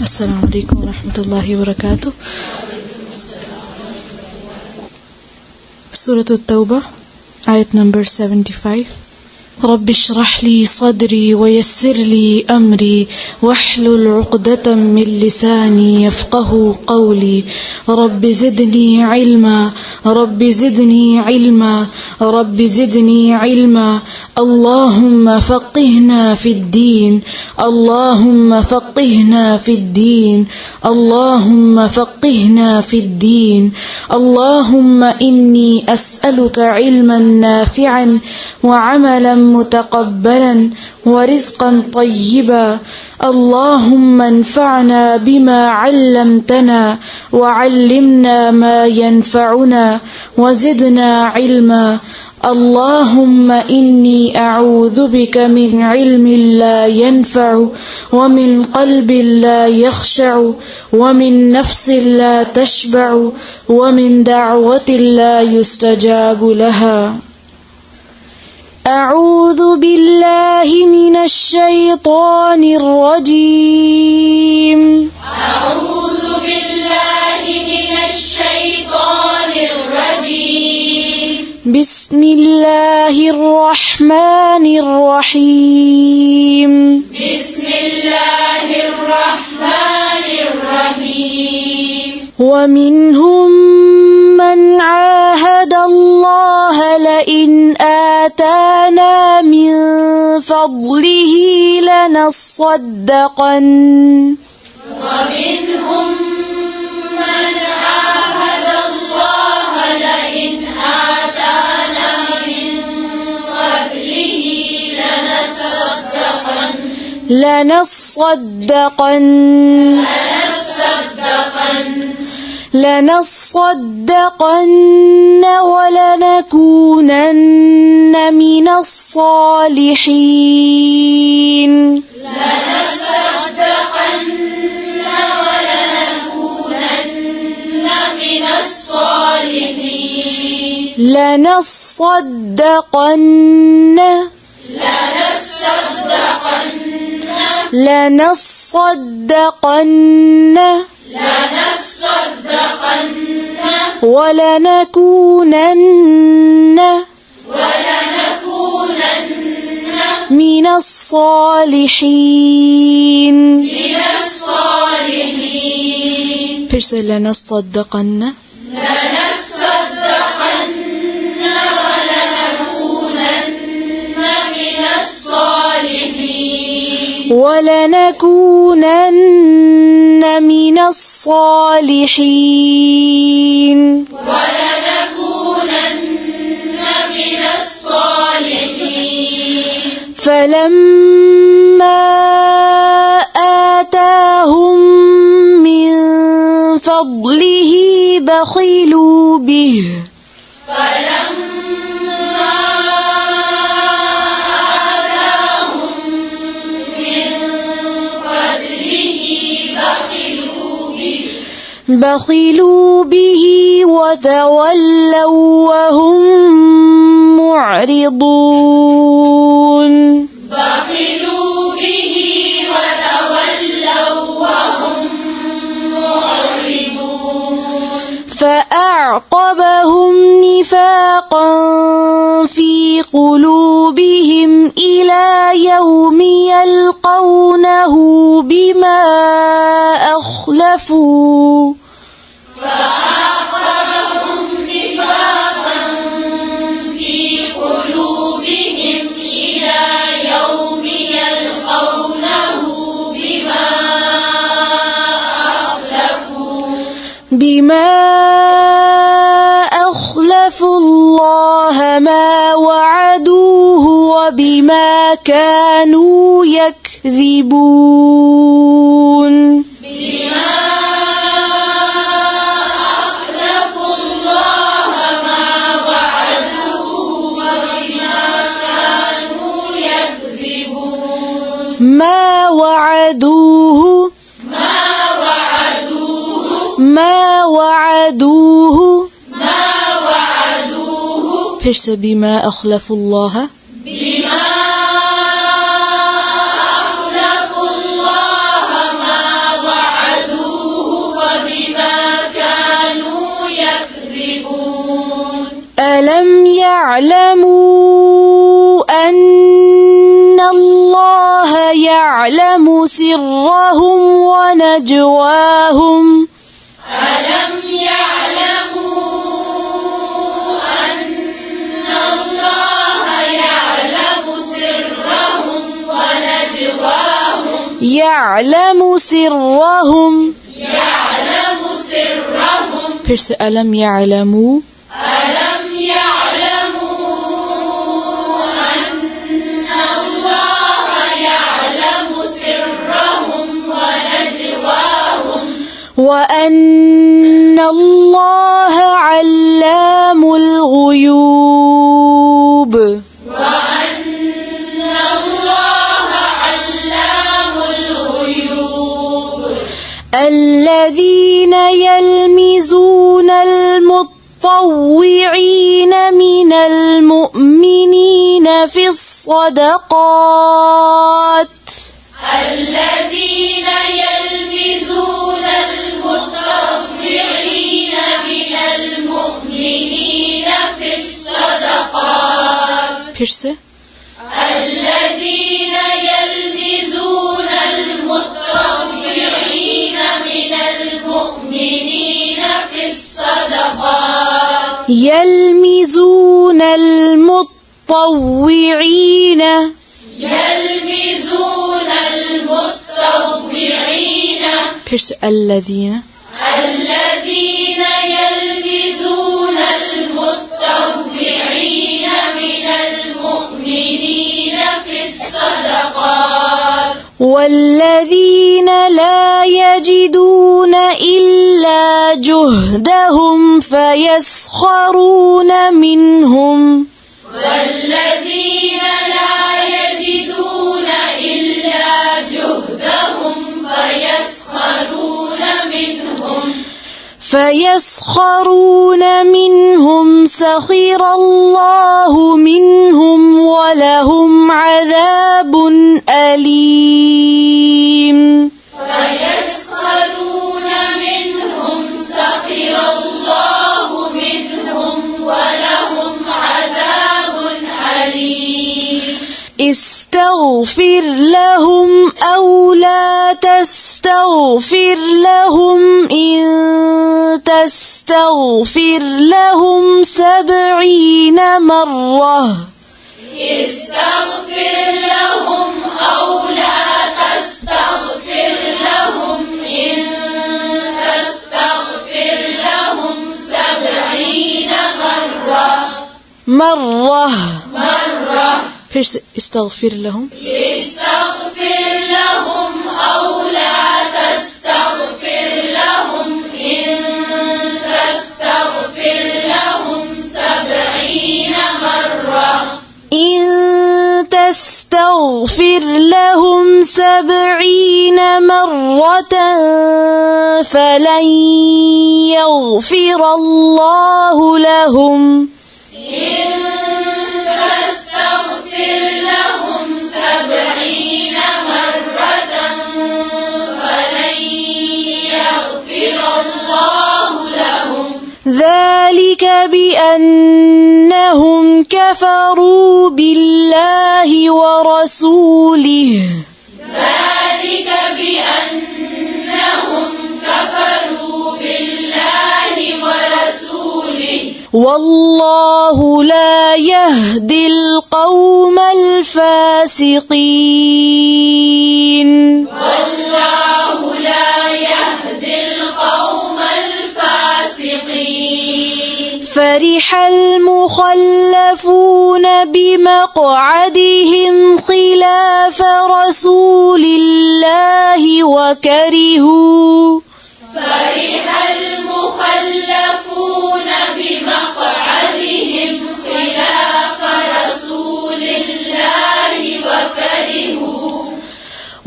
السلام عليكم ورحمة الله وبركاته. سورة التوبة آية نمبر 75. رب اشرح لي صدري ويسر لي أمري واحلل عقدة من لساني يفقه قولي. رب زدني علما رب زدني علما رب زدني علما. اللهم فقهنا في الدين اللهم فقهنا في الدين اللهم فقهنا في الدين. اللهم إني أسألك علما نافعا وعملا متقبلا ورزقا طيبا. اللهم انفعنا بما علمتنا وعلمنا ما ينفعنا وزدنا علما. اللهم إني أعوذ بك من علم لا ينفع ومن قلب لا يخشع ومن نفس لا تشبع ومن دعوة لا يستجاب لها. أعوذ بالله من الشيطان الرجيم. أعوذ بالله من الشيطان الرجيم. بسم الله الرحمن الرحيم. بسم الله الرحمن الرحيم. ومنهم من عاهد الله لئن آتانا من فضله لنصدقن. ومنهم من عاهد الله لئن آتانا من فضله لنصدقن ولنكونن من الصالحين. لنصدقن ولنكونن من الصالحين. फिर से لنصدقن ولنكونن من الصالحين. فلما آتاهم من فضله بخلوا به. بخلوا به وتولوا وهم معرضون. فأعقبهم نفاقا في قلوبهم إلى يوم يلقونه بما أخلفوا الله ما وعدوه وبما كانوا يكذبون. ما وعدوه फिर से बिमा अखलफु अल्लाह ما ألم يعلموا أن الله يعلم سرهم ونجواهم ألم يعلموا أن الله يعلم سرهم ونجواهم يعلم سرهم Perse ألم يعلموا ألم يعلموا أن الله يعلم سرهم ونجواهم وأن الله علام الغيوب وأن الله علام الغيوب الذين يلمزون المطوعين من المؤمنين في الصدقات الذين يلمزون المطوعين من المؤمنين في الصدقات Perse الذين يلمزون المطوعين من المؤمنين في الصدقات يلمزون المطوعين يلمزون المطوعين Perse الذين الذين يلمزون المطوعين من المؤمنين في الصدقات والذين لا يجدون إلا جهدهم فيسخرون منهم والذين لا يجدون إلا جهدهم فيسخرون منهم سخر الله منهم ولهم عذاب أليم فيسخرون منهم سخر الله منهم ولهم عذاب أليم استغفر لهم أو لا تستغفر لهم إن تستغفر لهم 70 مرة استغفر لهم أو لا تستغفر لهم إن تستغفر لهم 70 مرة استغفر لهم استغفر لهم أو لا تستغفر لهم إن تستغفر لهم 70 مرة إن تستغفر لهم 70 مرة فلن يغفر الله لهم إن تستغفر لهم 70 مرة فلن يغفر الله لهم ذلك بأنهم كفروا بالله ورسوله ذلك بأنهم كفروا بالله ورسوله والله لا يهدي القوم الفاسقين والله لا يهدي القوم الفاسقين فرح المخلفون بمقعدهم خلاف رسول الله وكرهوا فرح المخلفون بمقعدهم خلاف رسول الله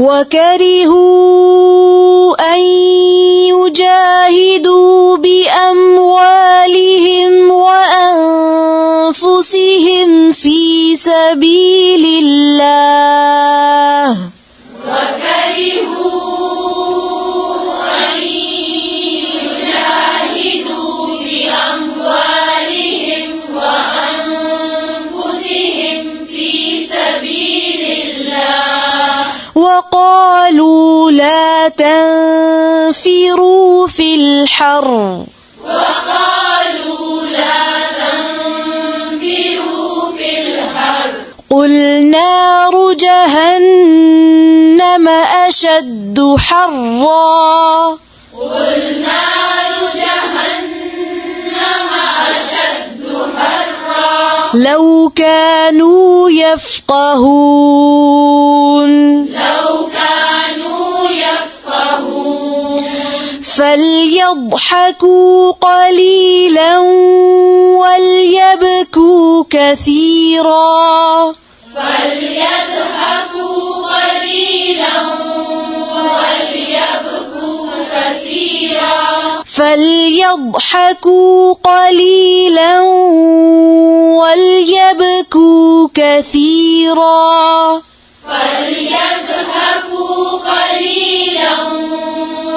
وكرهوا أن يجاهدوا بأموالهم وأنفسهم في سبيل الله وكرهوا أن يجاهدوا بأموالهم تنفروا في الحر وقالوا لا تنفروا في الحر قل نار جهنم أشد حرا قل نار جهنم أشد حرا لو كانوا يفقهون فليضحكوا قليلا وليبكوا كثيرا فليضحكوا قليلا وليبكوا كثيرا فليضحكوا قليلا وليبكوا كثيرا فليضحكوا قليلا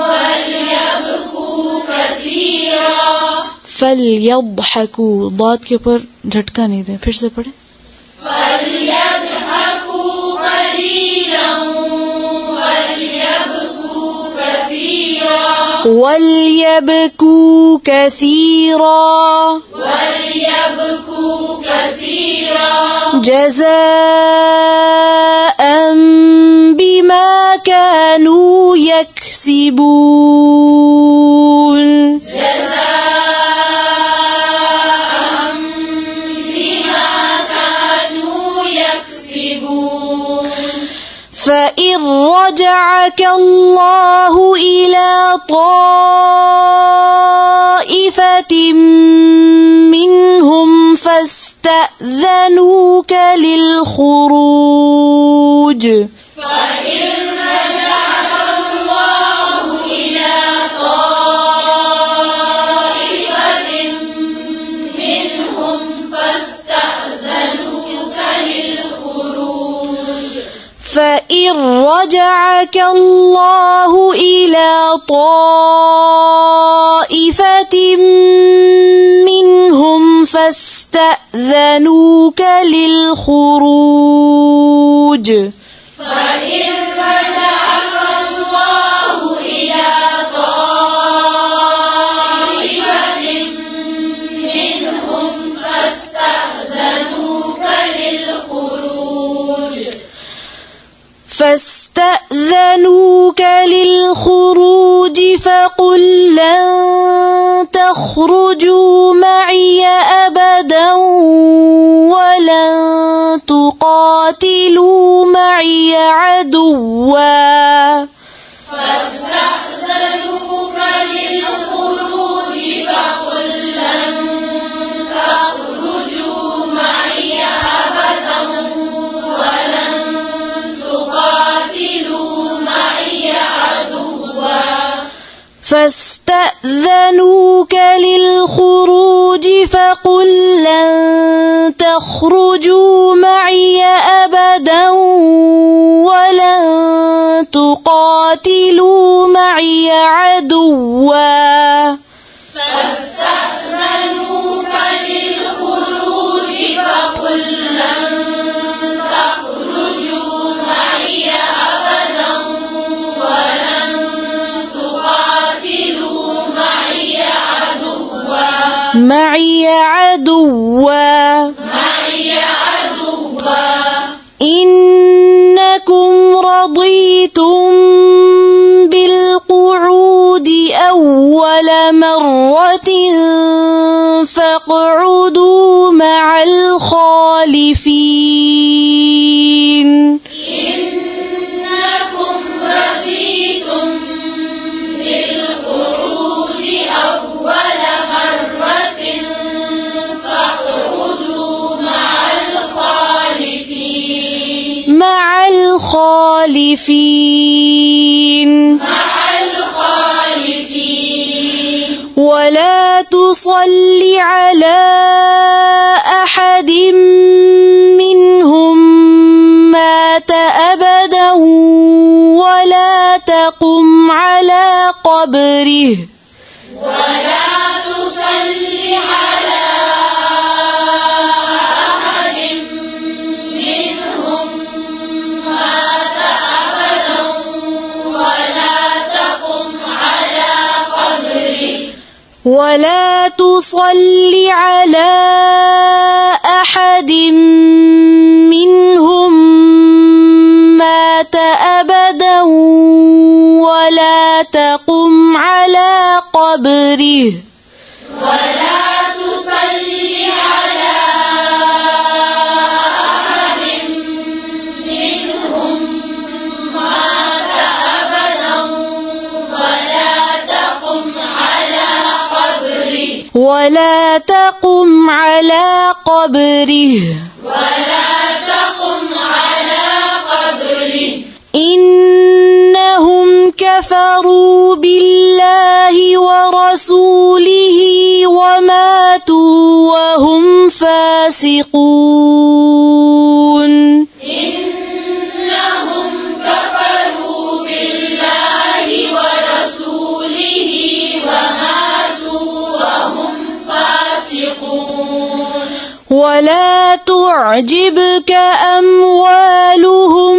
وليبكوا كثيرا فليضحكوا ضاد के ऊपर झटका नहीं दें फिर से पढ़े فليضحكوا قليلا وليبكوا كثيرا وليبكوا كثيرا وليبكوا كثيرا جزاء بما كانوا يكسبون جزاء بما كانوا يكسبون فإن رجعك الله إلى طائفة منهم فاستأذنوك للخروج فإن رجعك الله إلى طائفة منهم فاستأذنوك للخروج فإن رجعك الله إلى طائفة منهم فاستأذنوك للخروج فإن رجعك الله إلى طائفة منهم فاستأذنوك للخروج فقل لن تخرجوا معي أبدا ولن تقاتلوا معي عدوا فاستأذنوك للخروج فقل لن تخرجوا معي أبدا ولن تقاتلوا معي عدوا فاستأذنوك للخروج فقل لن تخرجوا معي أبدا ولن تقاتلوا معي عدوا فاستأذنوك للخروج فقل لن تخرجوا معي أبدا ولن تقاتلوا معي عدوا إنكم رضيتم بالقعود أول مرة فاقعدوا مع الخالفين إنكم رضيتم بالقعود أول مرة فاقعدوا مع الخالفين ولا تصل على أحد منهم مات أبدا ولا تقم على قبره ولا تصل على أحد منهم مات أبدا ولا ولا تصل على أحد منهم مات أبدا ولا تقم على قبره ولا تصل على أحد منهم مات أبدا ولا تقم على قبره ولا تقم على قبره إنهم كفروا بالله ورسوله وماتوا وهم فاسقون إنهم كفروا بالله ورسوله وماتوا وهم فاسقون ولا تعجبك أموالهم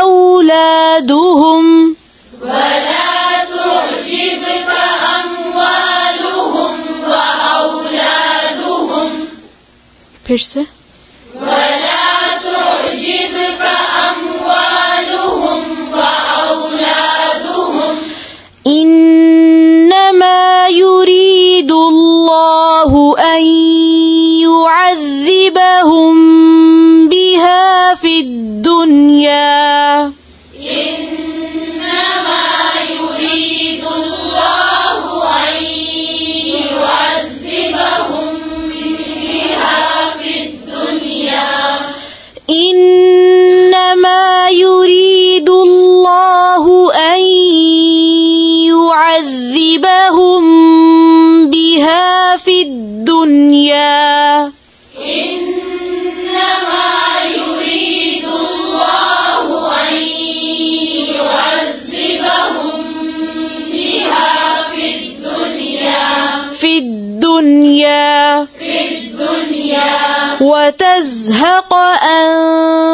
وأولادهم ولا تعجبك أموالهم وأولادهم फिर से ولا تعجبك أموالهم وأولادهم إنما يريد الله أن يعذبهم بها في الدنيا إنما يريد الله أن يعذبهم بها في الدنيا إنما يريد الله أن يعذبهم بها في الدنيا إنما يريد الله أن يعذبهم بها في الدنيا وتزهق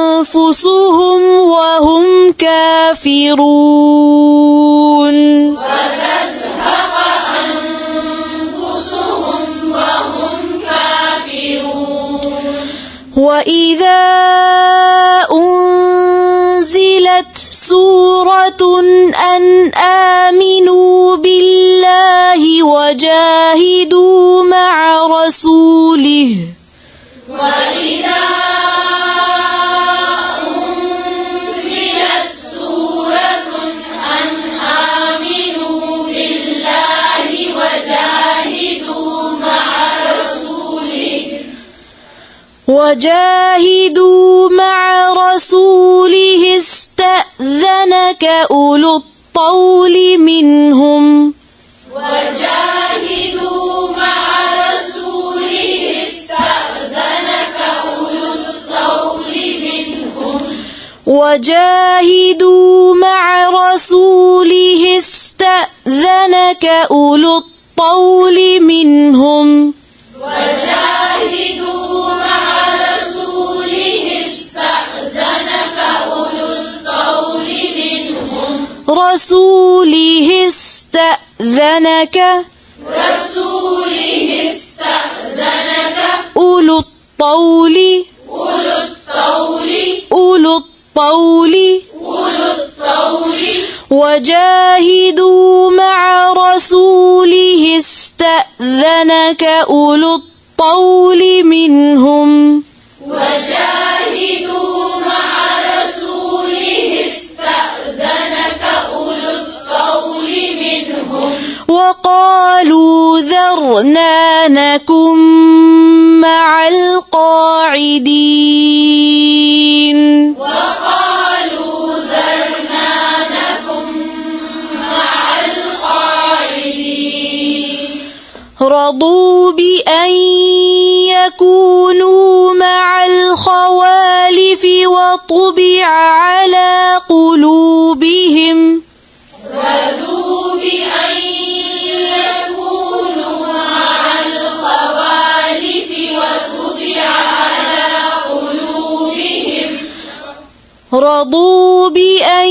أنفسهم وهم كافرون وتزهق أنفسهم وهم كافرون وإذا أنزلت سورة أن آمنوا بالله وجاهدوا مع رسوله وإذا أنزلت سورة أن آمنوا بالله وجاهدوا مع رسوله استأذنك أولو الطول منهم وجاهدوا مع رسوله استأذنك أولو الطول منهم وجاهدوا مع رسوله استأذنك أولو الطول منهم وجاهدوا مع رسوله استأذنك أولو الطول منهم رسوله استأذنك أولو الطول وجاهدوا مع رسوله استأذنك أولو الطول منهم وجاهدوا مع رسوله استأذنك أولو الطول منهم وقالوا ذرنا نكن مع القاعدين وقالوا ذرنا نكن مع القاعدين رضوا بأن يكونوا مع الخوالف وطبع على قلوبهم رضوا بأن يكونوا مع الخوالف وطبع على قلوبهم رضوا بأن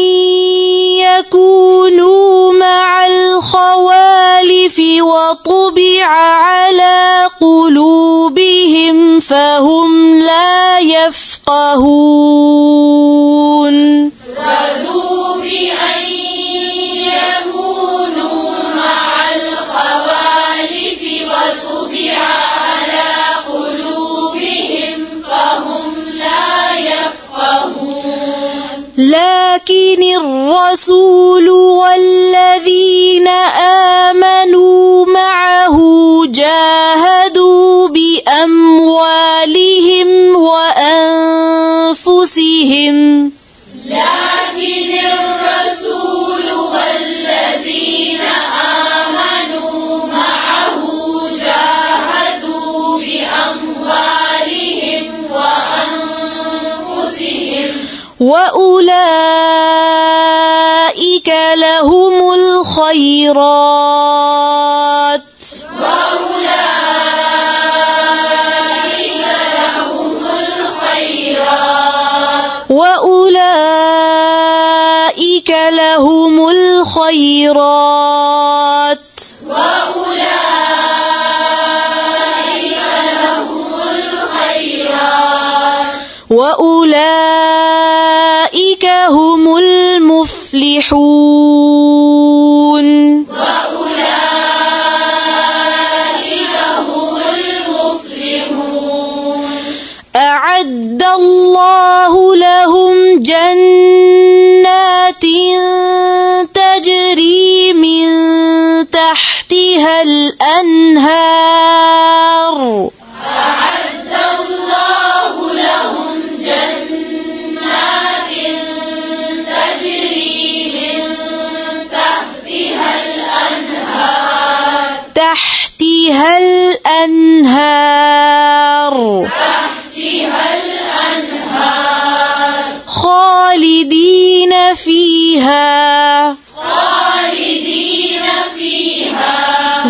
يكونوا مع الخوالف وطبع وطبع على قلوبهم فهم لا يفقهون رضوا بأن يكونوا مع الخوالف وطبع على قلوبهم فهم لا يفقهون لكن الرسول والذين آمنوا معه جاهدوا بأموالهم وأنفسهم لكن الرسول والذين آمنوا معه جاهدوا بأموالهم وأنفسهم وأولئك لهم الخيرات وأولئك لهم الخيرات وأولئك هم المفلحون أعد الله لهم جنات تجري من تحتها الأنهار أعد الله لهم جنات تجري من تحتها الأنهار خالدين فيها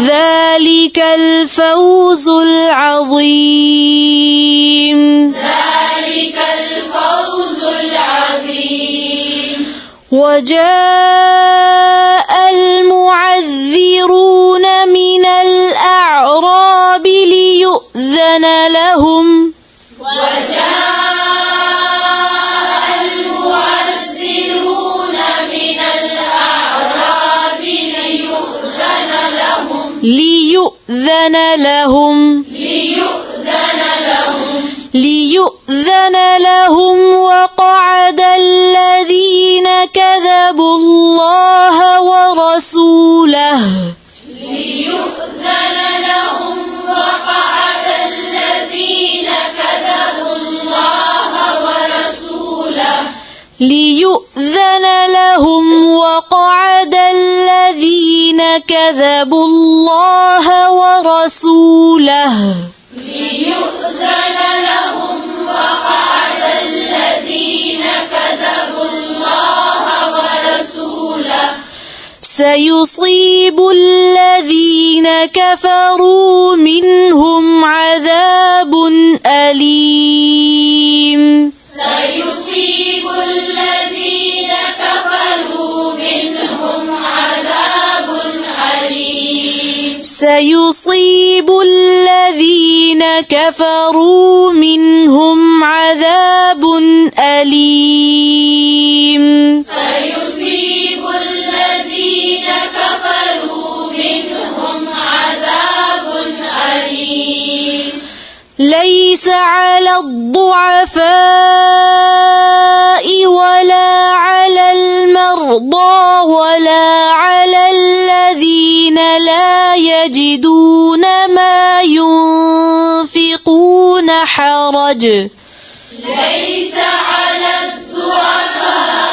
ذلك الفوز العظيم وجاء المعذرون من الأعراب ليؤذن لهم ليؤذن لهم وقعد الذين كذبوا الله ورسوله سيصيب الذين كفروا منهم عذاب أليم سيصيب الذين كفروا منهم عذاب أليم ليس على الضعفاء ولا على المرضى ولا على الذين لا يجدون ما ينفقون حرج ليس على الضعفاء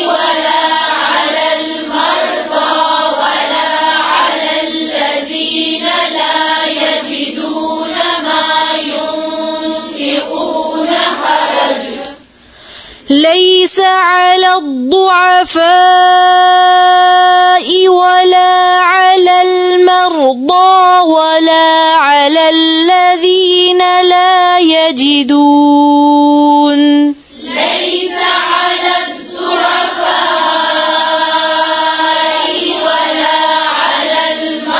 ولا على المرضى ولا على الذين لا يجدون ما ينفقون حرج ليس على الضعفاء ولا على المرضى ولا على الذين لا يجدون ليس على الضعفاء ولا على المرضى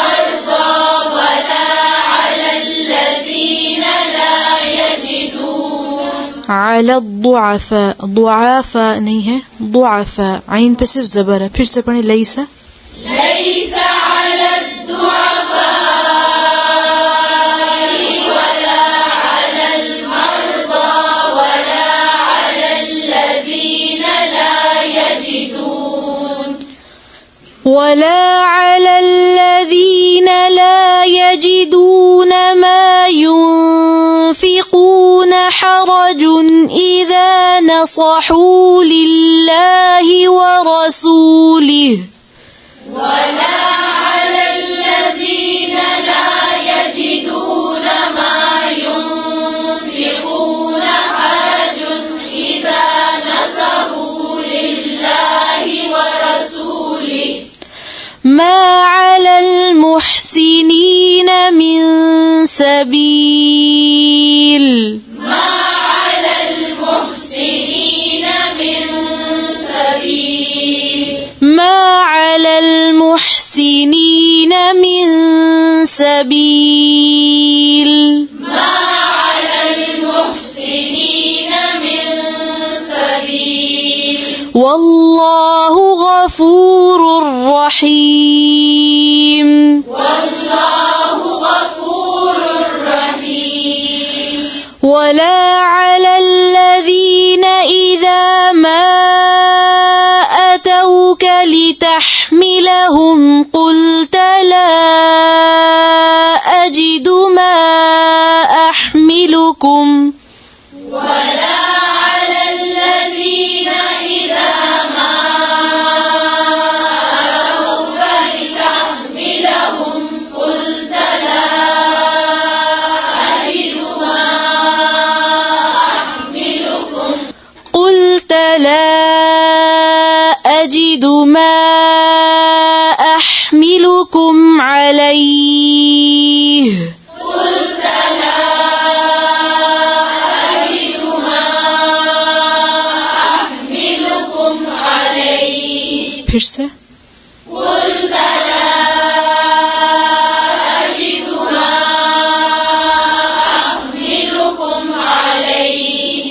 على الضعفاء ضعافا नहीं है ضعفاء عين पे सिर्फ ज़बर है फिर से पढ़ें ليس ليس على الضعفاء ولا على المرضى ولا على الذين لا يجدون ما ينفقون حرج إذا نصحوا لله ورسوله ولا على الذين لا يجدون ما ينفقون حرج إذا نصحوا لله ورسوله ما على المحسنين من سبيل ما على المحسنين من سبيل ما على المحسنين من سبيل ما على المحسنين من سبيل والله غفور رحيم والله غفور رحيم ولا على الذين إذا ما أتوك لتحملهم قلت لا أجد ما أحملكم ولا على الذين إذا ما أتوك لتحملهم قلت لا أجد ما أحملكم قلت لا أجد ما أحملكم عليه قلت لا أجد ما أحملكم عليه फिर से قلت لا أجد ما أحملكم عليه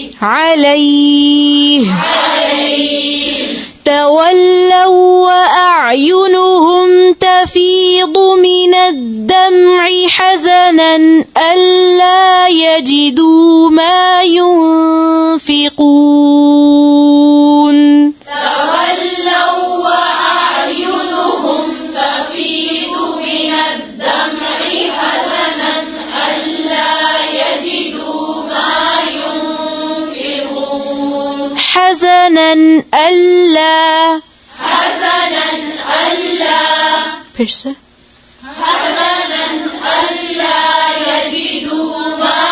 تولوا وأعينهم تفيض من الدمع حزنا ألا يجدوا ما ينفقون تولوا وأعينهم تفيض من الدمع حزنا ألا يجدوا ما ينفقون حزنا ألا फिर से حزنا ألا يجدوا ما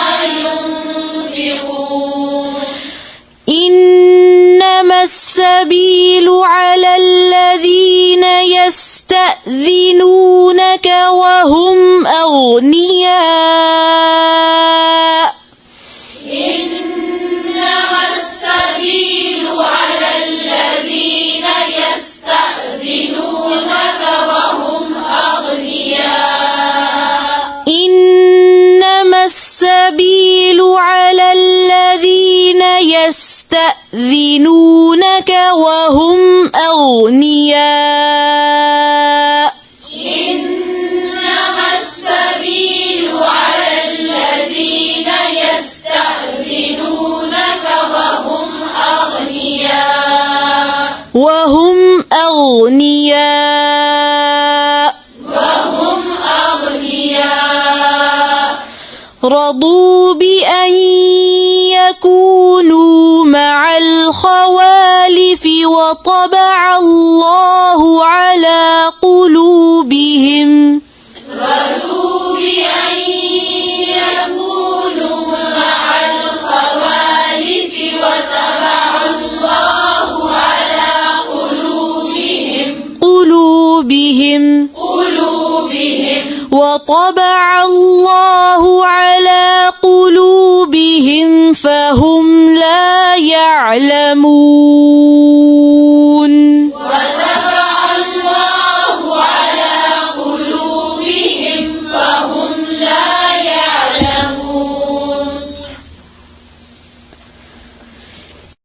ينفقون إنما السبيل على الذين يستأذنونك وهم أغنياء إنما السبيل على الذين يستأذنونك وهم أغنياء إنما السبيل على الذين يستأذنونك وهم أغنياء إنما السبيل على الذين يستأذنونك وهم أغنياء رضوا بأن يكونوا مع الخوالف وطبع الله على قلوبهم رضوا بأن يكونوا مع الخوالف وطبع الله على قلوبهم وطبع الله على